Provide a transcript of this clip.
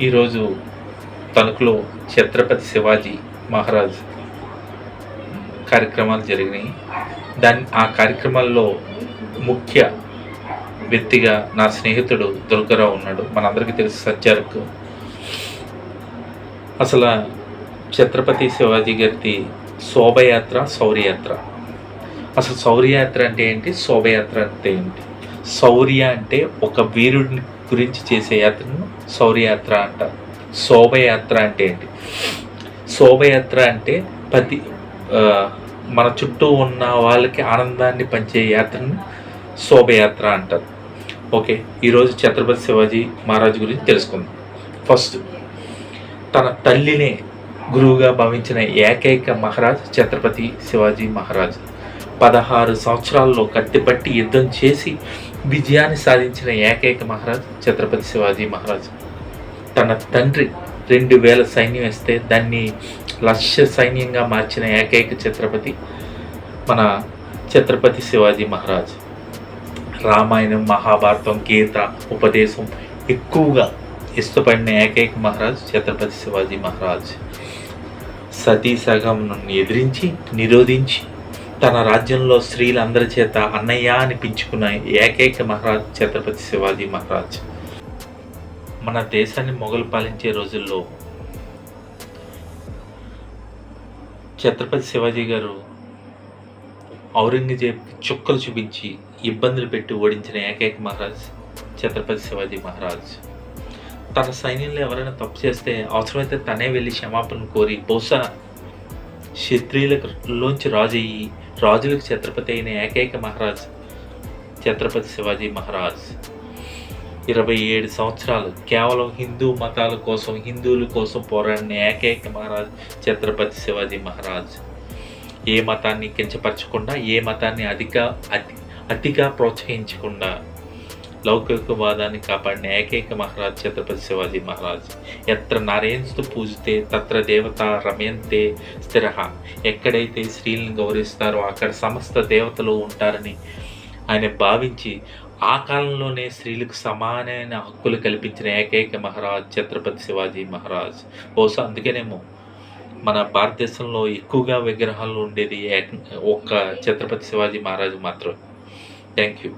ఈరోజు తణుకులో ఛత్రపతి శివాజీ మహారాజ్ కార్యక్రమాలు జరిగినాయి. ఆ కార్యక్రమాల్లో ముఖ్య వ్యక్తిగా నా స్నేహితుడు దుర్గారావు ఉన్నాడు. మనందరికీ తెలుసు సత్యారకు. అసలు ఛత్రపతి శివాజీ గారిది శోభయాత్ర, శౌర్యయాత్ర. అసలు శౌర్యయాత్ర అంటే ఏంటి, శోభయాత్ర అంటే ఏంటి? శౌర్య అంటే ఒక వీరుడిని గురించి చేసే యాత్రను శౌర్యయాత్ర అంటారు. శోభయాత్ర అంటే ఏంటి? శోభయాత్ర అంటే మన చుట్టూ ఉన్న వాళ్ళకి ఆనందాన్ని పంచే యాత్రను శోభయాత్ర అంటారు. ఓకే, ఈరోజు ఛత్రపతి శివాజీ మహారాజు గురించి తెలుసుకుందాం. ఫస్ట్, తన తల్లినే గురువుగా భావించిన ఏకైక మహారాజ్ ఛత్రపతి శివాజీ మహారాజ్. 16 సంవత్సరాల్లో కత్తిపట్టి యుద్ధం చేసి విజయాన్ని సాధించిన ఏకైక మహారాజ్ ఛత్రపతి శివాజీ మహారాజ్. తన తండ్రి 2000 సైన్యం వేస్తే దాన్ని 1,00,000 సైన్యంగా మార్చిన ఏకైక ఛత్రపతి మన ఛత్రపతి శివాజీ మహారాజ్. రామాయణం, మహాభారతం, గీత, ఉపదేశం ఎక్కువగా ఇష్టపడిన ఏకైక మహారాజ్ ఛత్రపతి శివాజీ మహారాజ్. సతీ సగంను ఎదిరించి నిరోధించి తన రాజ్యంలో స్త్రీలందరి చేత అన్నయ్య అనిపించుకున్న ఏకైక మహారాజ్ ఛత్రపతి శివాజీ మహారాజ్. మన దేశాన్ని మొఘలు పాలించే రోజుల్లో ఛత్రపతి శివాజీ గారు ఔరంగజేబ్ చుక్కలు చూపించి ఇబ్బందులు పెట్టి ఓడించిన ఏకైక మహారాజ్ ఛత్రపతి శివాజీ మహారాజ్. తన సైన్యంలో ఎవరైనా తప్పు చేస్తే అవసరమైతే తనే వెళ్ళి క్షమాపణ కోరి బహుశా క్షత్రియులలోంచి రాజు అయ్యి రాజులకు ఛత్రపతి అయిన ఏకైక మహారాజ్ ఛత్రపతి శివాజీ మహారాజ్. 27 సంవత్సరాలు కేవలం హిందూ మతాల కోసం, హిందువుల కోసం పోరాడిన ఏకైక మహారాజ్ ఛత్రపతి శివాజీ మహారాజ్. ఏ మతాన్ని కించపరచకుండా, ఏ మతాన్ని అతిగా ప్రోత్సహించకుండా లౌకికవాదాన్ని కాపాడిన ఏకైక మహారాజ్ ఛత్రపతి శివాజీ మహారాజ్. ఎత్ర నారేంస్తు పూజితే తత్ర దేవత రమయంతే స్థిరః. ఎక్కడైతే స్త్రీలను గౌరవిస్తారో అక్కడ సమస్త దేవతలు ఉంటారని ఆయన భావించి ఆ కాలంలోనే స్త్రీలకు సమానమైన హక్కులు కల్పించిన ఏకైక మహారాజ్ ఛత్రపతి శివాజీ మహారాజ్. బహుశా అందుకేనేమో మన భారతదేశంలో ఎక్కువగా విగ్రహాలు ఉండేది ఒక్క ఛత్రపతి శివాజీ మహారాజ్ మాత్రం. Thank you.